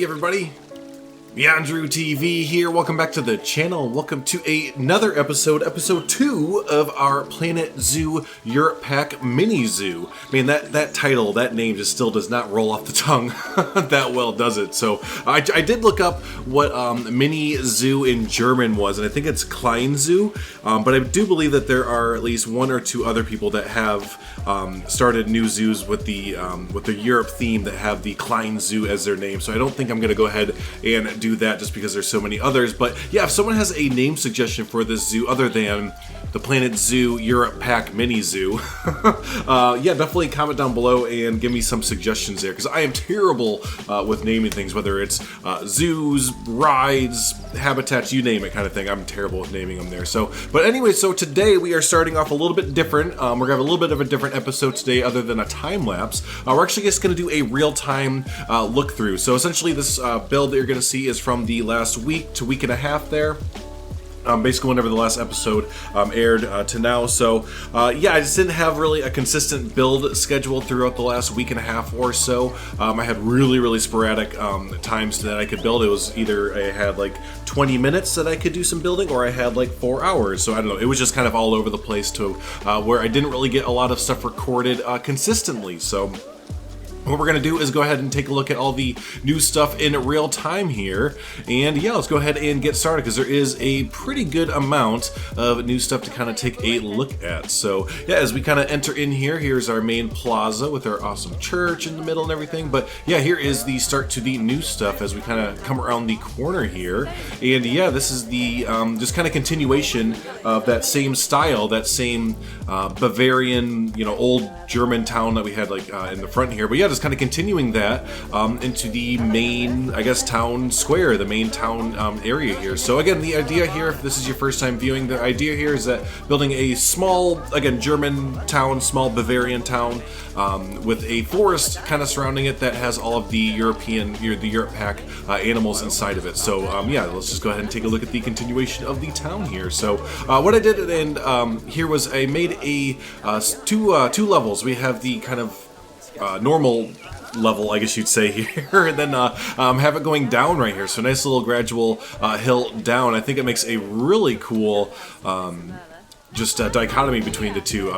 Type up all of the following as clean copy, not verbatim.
everybody. Andrew TV here. Welcome back to the channel. Welcome to another episode 2 of our Planet Zoo Europe Pack Mini Zoo. Man, that title, that name just still does not roll off the tongue that well, does it? So I did look up what Mini Zoo in German was, and I think it's Klein Zoo. But I do believe that there are at least one or two other people that have started new zoos with the Europe theme that have the Klein Zoo as their name. So I don't think I'm going to go ahead and do that just because there's so many others. But yeah, if someone has a name suggestion for this zoo other than the Planet Zoo Europe Pack Mini Zoo, yeah, definitely comment down below and give me some suggestions there, because I am terrible with naming things, whether it's zoos, rides, habitats, you name it kind of thing. I'm terrible with naming them there. So, but anyway, so today we are starting off a little bit different. We're gonna have a little bit of a different episode today other than a time lapse. We're actually just gonna do a real-time look through. So essentially this build that you're gonna see is from the last week to week and a half there. Basically whenever the last episode aired to now. So yeah, I just didn't have really a consistent build schedule throughout the last week and a half or so. I had really sporadic times that I could build. It was either I had like 20 minutes that I could do some building, or I had like 4 hours. So I don't know, it was just kind of all over the place to where I didn't really get a lot of stuff recorded consistently. So what we're going to do is go ahead and take a look at all the new stuff in real time here. And yeah, let's go ahead and get started, because there is a pretty good amount of new stuff to kind of take a look at. So yeah, as we kind of enter in here, here's our main plaza with our awesome church in the middle and everything. But yeah, here is the start to the new stuff as we kind of come around the corner here. And yeah, this is the just kind of continuation of that same style, that same Bavarian, you know, old German town that we had like in the front here. But yeah, just kind of continuing that into the main, I guess, town square, the main town area here. So again, the idea here, if this is your first time viewing, the idea here is that building a small, again, German town, small Bavarian town with a forest kind of surrounding it that has all of the Europe Pack animals inside of it. So yeah, let's just go ahead and take a look at the continuation of the town here. So what I did, and here was I made a two levels. We have the kind of normal level, I guess you'd say, here, and then have it going down right here. So nice little gradual hill down. I think it makes a really cool just dichotomy between the two,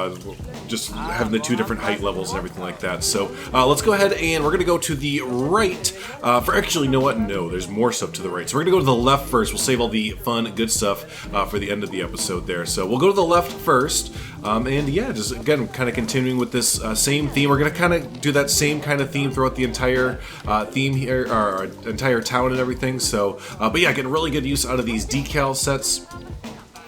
just having the two different height levels and everything like that. So let's go ahead and we're going to go to the right for actually, you know what? No, there's more stuff to the right. So we're going to go to the left first. We'll save all the fun, good stuff for the end of the episode there. So we'll go to the left first. And yeah, just again, kind of continuing with this same theme. We're going to kind of do that same kind of theme throughout the entire theme here, our entire town and everything. So, but yeah, getting really good use out of these decal sets.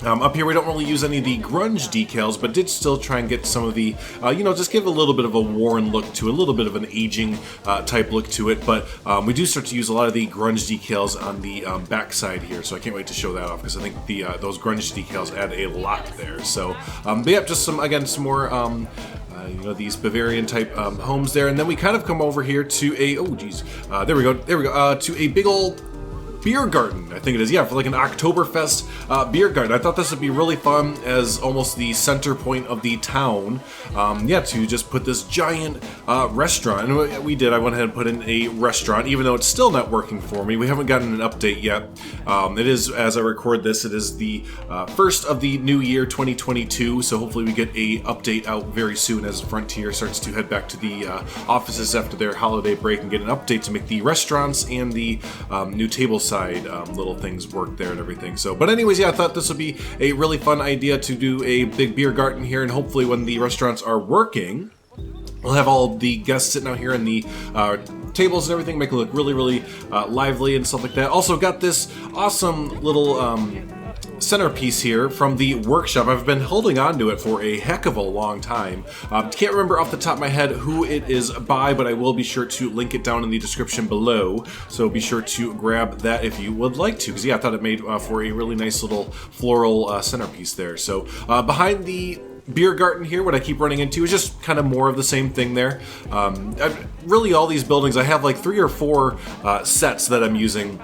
Up here we don't really use any of the grunge decals, but did still try and get some of the, you know, just give a little bit of a worn look to it, a little bit of an aging type look to it. But we do start to use a lot of the grunge decals on the back side here, so I can't wait to show that off, because I think the those grunge decals add a lot there. So, but yeah, just some more you know, these Bavarian type homes there, and then we kind of come over here to a there we go to a big old beer garden, I think it is, yeah, for like an Oktoberfest beer garden. I thought this would be really fun as almost the center point of the town. Yeah, to just put this giant restaurant, and we did. I went ahead and put in a restaurant, even though it's still not working for me. We haven't gotten an update yet. It is, as I record this, it is the first of the new year, 2022, so hopefully we get a update out very soon as Frontier starts to head back to the offices after their holiday break and get an update to make the restaurants and the new table side little things work there and everything. So, but anyways, yeah, I thought this would be a really fun idea to do a big beer garden here, and hopefully when the restaurants are working, we'll have all the guests sitting out here in the tables and everything, make it look really lively and stuff like that. Also got this awesome little centerpiece here from the workshop. I've been holding on to it for a heck of a long time. Can't remember off the top of my head who it is by, but I will be sure to link it down in the description below. So be sure to grab that if you would like to, because yeah, I thought it made for a really nice little floral centerpiece there. So behind the beer garden here, what I keep running into is just kind of more of the same thing there. Really all these buildings, I have like 3 or 4 sets that I'm using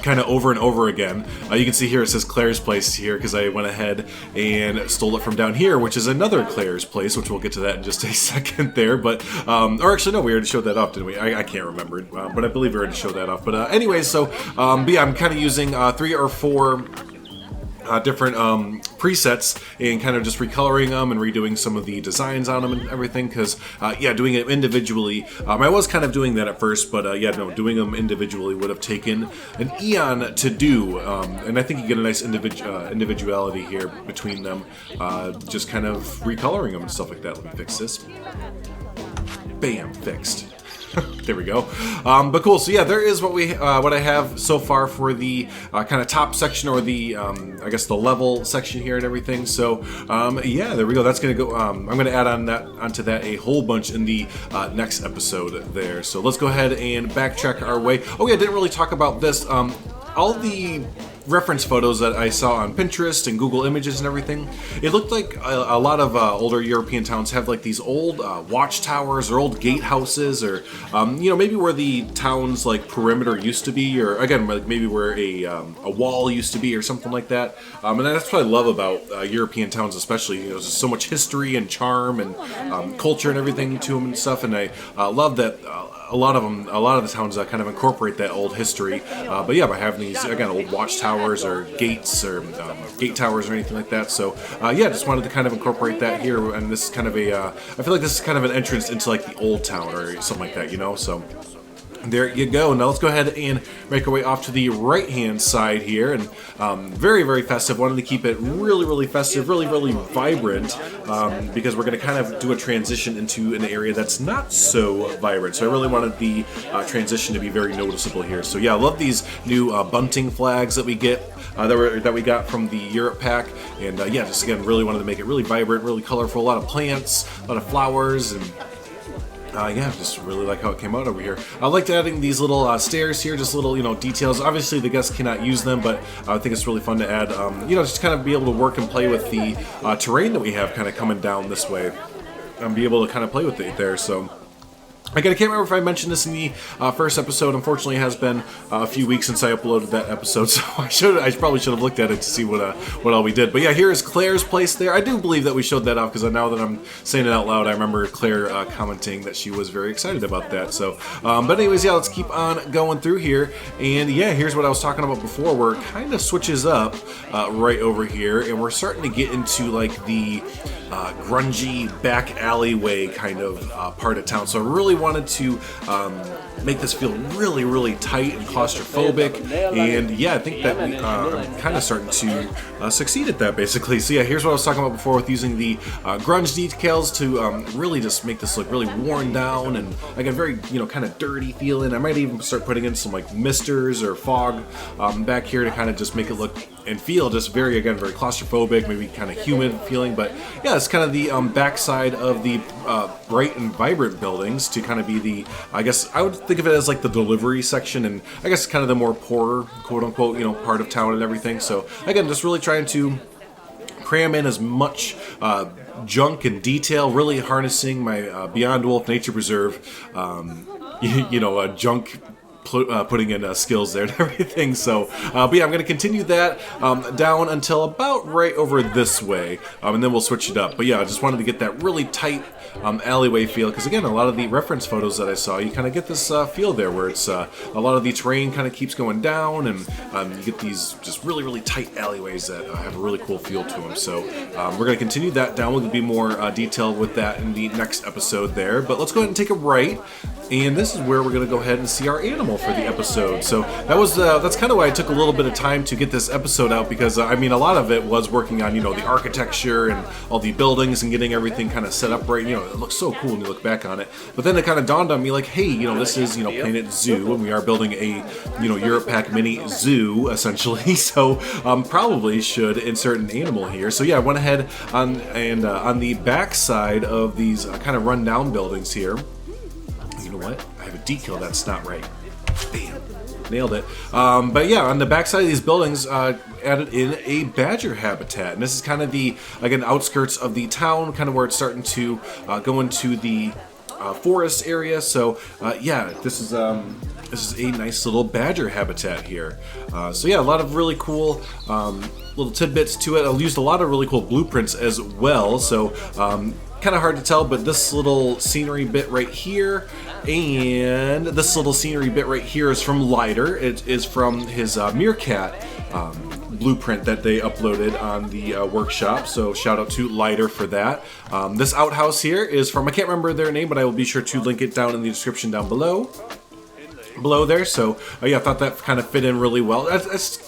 kind of over and over again. You can see here it says Claire's Place here because I went ahead and stole it from down here, which is another Claire's Place, which we'll get to that in just a second there. But, or actually, no, we already showed that off, didn't we? I can't remember, but I believe we already showed that off. But anyways, so, but yeah, I'm kind of using 3 or 4 different presets and kind of just recoloring them and redoing some of the designs on them and everything because yeah, doing it individually, I was kind of doing that at first, but yeah, no, doing them individually would have taken an eon to do, and I think you get a nice individuality here between them, just kind of recoloring them and stuff like that. Let me fix this. Bam, fixed. There we go. But cool. So yeah, there is what I have so far for the kind of top section, or the I guess the level section here and everything. So yeah, there we go. That's gonna go. I'm gonna add onto that a whole bunch in the next episode there. So let's go ahead and backtrack our way. Oh yeah, I didn't really talk about this. All the reference photos that I saw on Pinterest and Google Images and everything, it looked like a lot of older European towns have like these old watchtowers or old gatehouses, or you know, maybe where the town's like perimeter used to be, or again, like maybe where a wall used to be or something like that. And that's what I love about European towns, especially. You know, there's so much history and charm and culture and everything to them and stuff, and I love that. A lot of the towns kind of incorporate that old history, but yeah, by having these, again, old watchtowers or gates or gate towers or anything like that. So yeah, just wanted to kind of incorporate that here, and this is kind of I feel like this is kind of an entrance into like the old town or something like that, you know. So there you go. Now let's go ahead and make our way off to the right-hand side here, and very, very festive. Wanted to keep it really, really festive, really, really vibrant, because we're going to kind of do a transition into an area that's not so vibrant. So I really wanted the transition to be very noticeable here. So yeah, I love these new bunting flags that we get, that we got from the Europe pack, and yeah, just again, really wanted to make it really vibrant, really colorful. A lot of plants, a lot of flowers, and yeah, just really like how it came out over here. I liked adding these little stairs here, just little, you know, details. Obviously, the guests cannot use them, but I think it's really fun to add, you know, just kind of be able to work and play with the terrain that we have kind of coming down this way, and be able to kind of play with it there. So again, I can't remember if I mentioned this in the first episode. Unfortunately, it has been a few weeks since I uploaded that episode, so I probably should have looked at it to see what all we did. But yeah, here is Claire's Place there. I do believe that we showed that off, because now that I'm saying it out loud, I remember Claire commenting that she was very excited about that. So, but anyways, yeah, let's keep on going through here. And yeah, here's what I was talking about before, where it kind of switches up right over here, and we're starting to get into like the grungy back alleyway kind of part of town. So I really wanted to make this feel really, really tight and claustrophobic, and yeah, I think that I'm kind of starting to succeed at that, basically. So yeah, here's what I was talking about before with using the grunge details to really just make this look really worn down and like a very, you know, kind of dirty feeling. I might even start putting in some like misters or fog back here to kind of just make it look and feel just very, again, very claustrophobic, maybe kind of humid feeling. But yeah, it's kind of the backside of the bright and vibrant buildings to kind of be the, I guess I would think of it as like the delivery section, and I guess kind of the more poorer, quote unquote, you know, part of town and everything. So again, just really trying to cram in as much junk and detail, really harnessing my Beyond Wolf Nature Preserve, you know, junk putting in skills there and everything. So but yeah, I'm going to continue that down until about right over this way, and then we'll switch it up. But yeah, I just wanted to get that really tight alleyway feel, because again, a lot of the reference photos that I saw, you kind of get this feel there where it's a lot of the terrain kind of keeps going down, and you get these just really, really tight alleyways that have a really cool feel to them. So we're going to continue that down. We're going to be more detailed with that in the next episode there. But let's go ahead and take a right, and this is where we're going to go ahead and see our animal for the episode. So that was that's kind of why I took a little bit of time to get this episode out, because I mean, a lot of it was working on, you know, the architecture and all the buildings and getting everything kind of set up right. You know, it looks so cool when you look back on it. But then it kind of dawned on me like, hey, you know, this is, you know, Planet Zoo, and we are building a, you know, Europe Pack mini zoo essentially. So probably should insert an animal here. So yeah, I went ahead on the back side of these kind of rundown buildings here. You know what? I have a decal that's not right. Bam. Nailed it. But yeah, on the backside of these buildings, added in a badger habitat. And this is kind of the, again, outskirts of the town, kind of where it's starting to go into the forest area. So yeah, this is a nice little badger habitat here. So yeah, a lot of really cool little tidbits to it. I've used a lot of really cool blueprints as well. So kind of hard to tell, but this little scenery bit right here and this little scenery bit right here is from Lighter. It is from his Meerkat blueprint that they uploaded on the workshop, so shout out to Lighter for that. This outhouse here is from, I can't remember their name, but I will be sure to link it down in the description down below there. So yeah, I thought that kind of fit in really well. I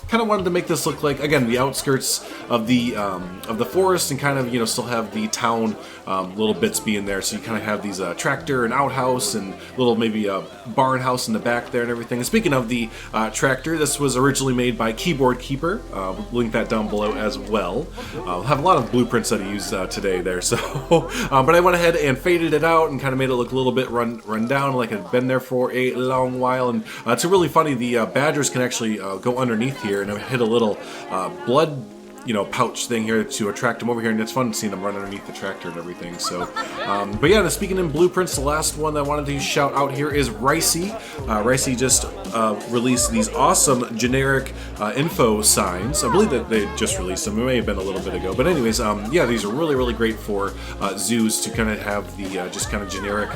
kind of wanted to make this look like, again, the outskirts of the forest, and kind of, you know, still have the town little bits being there. So you kind of have these tractor and outhouse and little maybe a barn house in the back there and everything. And speaking of the tractor, this was originally made by Keyboard Keeper. We'll link that down below as well. I'll have a lot of blueprints that I used today there. So, but I went ahead and faded it out and kind of made it look a little bit run down, like it had been there for a long while. And it's really funny, the badgers can actually go underneath here, and I hit a little blood, you know, pouch thing here to attract them over here, and it's fun seeing them run underneath the tractor and everything. So, but yeah, speaking in blueprints, the last one that I wanted to shout out here is Ricey. Ricey just released these awesome generic info signs. I believe that they just released them. It may have been a little bit ago, but anyways, yeah, these are really great for zoos to kind of have the just kind of generic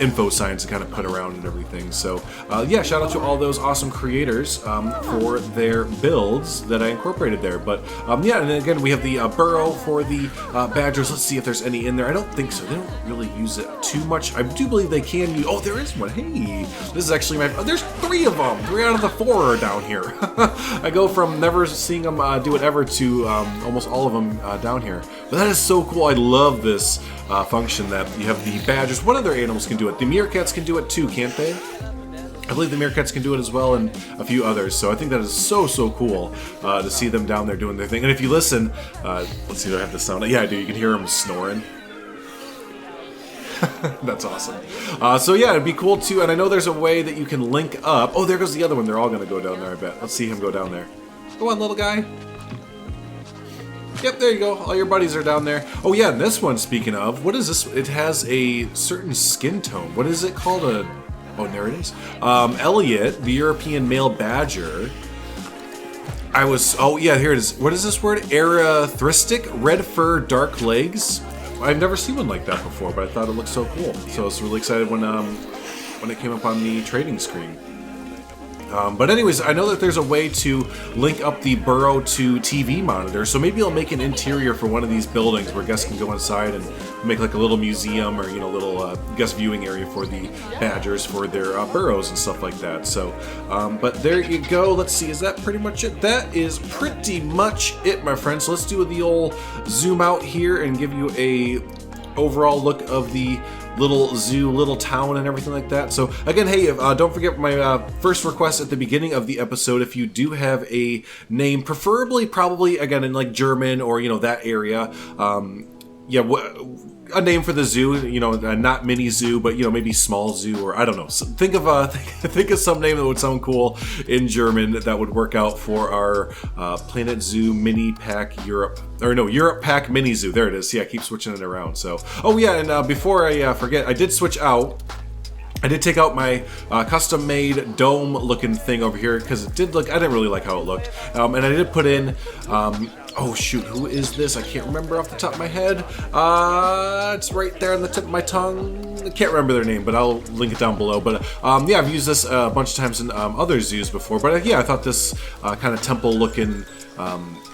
info signs to kind of put around and everything. So yeah, shout out to all those awesome creators for their builds that I incorporated there. But yeah, and again, we have the burrow for the badgers. Let's see if there's any in there. I don't think so. They don't really use it too much. I do believe they can use... Oh, there is one. Hey, this is actually my... Oh, there's 3 of them. 3 out of the 4 are down here. I go from never seeing them do it ever to almost all of them down here. But that is so cool. I love this function that you have the badgers. What other animals can do it? The meerkats can do it too, can't they? I believe the meerkats can do it as well, and a few others. So I think that is so cool to see them down there doing their thing. And if you listen, let's see, do I have the sound? Yeah, I do. You can hear them snoring. That's awesome. So yeah, it'd be cool too. And I know there's a way that you can link up. Oh, there goes the other one. They're all going to go down there, I bet. Let's see him go down there. Go on, little guy. Yep, there you go. All your buddies are down there. Oh yeah, and this one, speaking of, what is this? It has a certain skin tone. What is it called? Oh, there it is. Elliot, the European male badger. Oh yeah, here it is. What is this word? Erythristic, red fur, dark legs. I've never seen one like that before, but I thought it looked so cool. So I was really excited when it came up on the trading screen. But anyways, I know that there's a way to link up the burrow to TV monitor, so maybe I'll make an interior for one of these buildings where guests can go inside and make like a little museum or, you know, little guest viewing area for the badgers for their burrows and stuff like that. So, but there you go. Let's see, is that pretty much it? That is pretty much it, my friends. So let's do the old zoom out here and give you a overall look of the little zoo, little town, and everything like that. So again, hey, don't forget my first request at the beginning of the episode. If you do have a name, preferably probably again in like German or, you know, that area, yeah, a name for the zoo, you know, not mini zoo, but, you know, maybe small zoo, or I don't know. So think of some name that would sound cool in German that would work out for our Planet Zoo Mini Pack Europe, or no, Europe Pack Mini Zoo. There it is. Yeah, I keep switching it around. So, oh yeah, and before I forget, I did switch out. I did take out my custom-made dome-looking thing over here because it did look. I didn't really like how it looked, and I did put in. Oh shoot, who is this? I can't remember off the top of my head. It's right there on the tip of my tongue. I can't remember their name, but I'll link it down below. But yeah, I've used this a bunch of times in other zoos before. But yeah, I thought this kind of temple-looking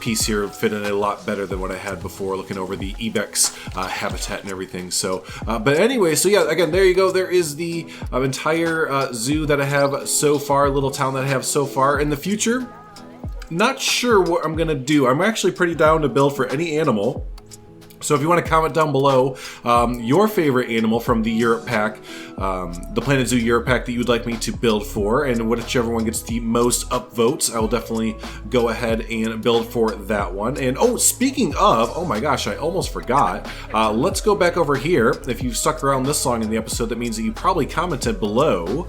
piece here fit in a lot better than what I had before, looking over the ibex habitat and everything. So, but anyway, so yeah, again, there you go. There is the entire zoo that I have so far, little town that I have so far. In the future, not sure what I'm gonna do. I'm actually pretty down to build for any animal. So if you want to comment down below your favorite animal from the Europe Pack, the Planet Zoo Europe Pack that you would like me to build for, and whichever one gets the most upvotes, I will definitely go ahead and build for that one. And oh, speaking of, oh my gosh, I almost forgot. Let's go back over here. If you've stuck around this long in the episode, that means that you probably commented below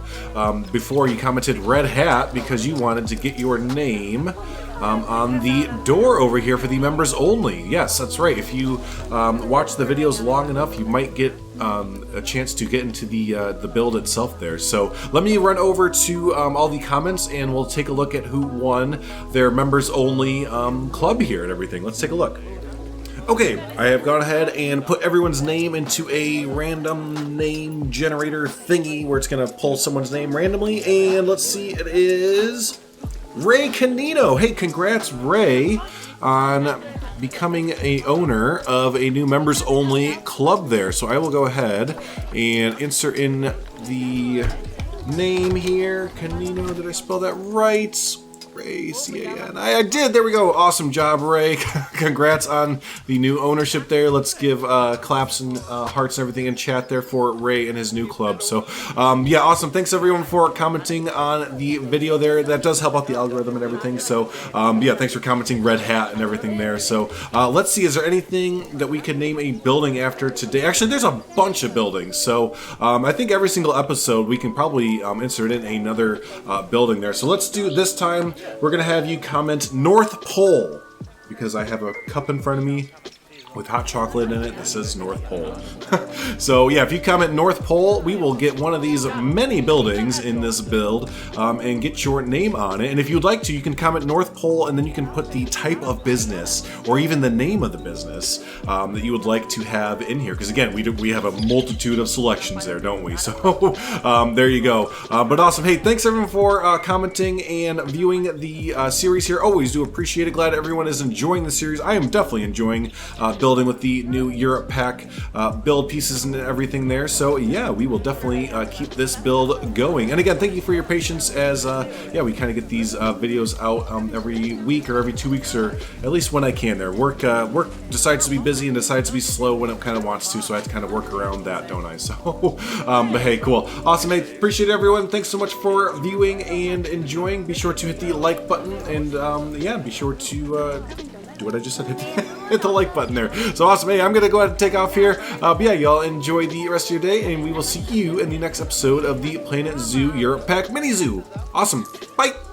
before you commented Red Hat because you wanted to get your name on the door over here for the members only. Yes, that's right. If you watch the videos long enough, you might get a chance to get into the build itself there. So let me run over to all the comments and we'll take a look at who won their members only club here and everything. Let's take a look. Okay, I have gone ahead and put everyone's name into a random name generator thingy where it's going to pull someone's name randomly, and let's see, it is Ray Canino. Hey, congrats, Ray, on becoming a owner of a new members only club there. So I will go ahead and insert in the name here. Canino, did I spell that right? Ray, C-A-N. I did. There we go. Awesome job, Ray. Congrats on the new ownership there. Let's give claps and hearts and everything in chat there for Ray and his new club. So, yeah, awesome. Thanks, everyone, for commenting on the video there. That does help out the algorithm and everything. So, yeah, thanks for commenting Red Hat and everything there. So, let's see. Is there anything that we could name a building after today? Actually, there's a bunch of buildings. So, I think every single episode we can probably insert in another building there. So, let's do this time. We're going to have you comment North Pole, because I have a cup in front of me with hot chocolate in it that says North Pole. So yeah, if you comment North Pole, we will get one of these many buildings in this build and get your name on it. And if you'd like to, you can comment North Pole and then you can put the type of business or even the name of the business that you would like to have in here. Because again, we have a multitude of selections there, don't we? So there you go. But awesome. Hey, thanks everyone for commenting and viewing the series here. Always do appreciate it. Glad everyone is enjoying the series. I am definitely enjoying building with the new Europe pack build pieces and everything there. So yeah, we will definitely keep this build going. And again, thank you for your patience as yeah, we kind of get these videos out every week or every 2 weeks, or at least when I can there. Work decides to be busy and decides to be slow when it kind of wants to, so I have to kind of work around that, don't I? So but hey, cool, awesome. Hey, appreciate it, everyone. Thanks so much for viewing and enjoying. Be sure to hit the like button, and yeah, be sure to do what I just said, hit the like button there. So awesome. Hey, I'm gonna go ahead and take off here, but yeah, y'all enjoy the rest of your day, and we will see you in the next episode of the Planet Zoo Europe Pack Mini Zoo. Awesome. Bye.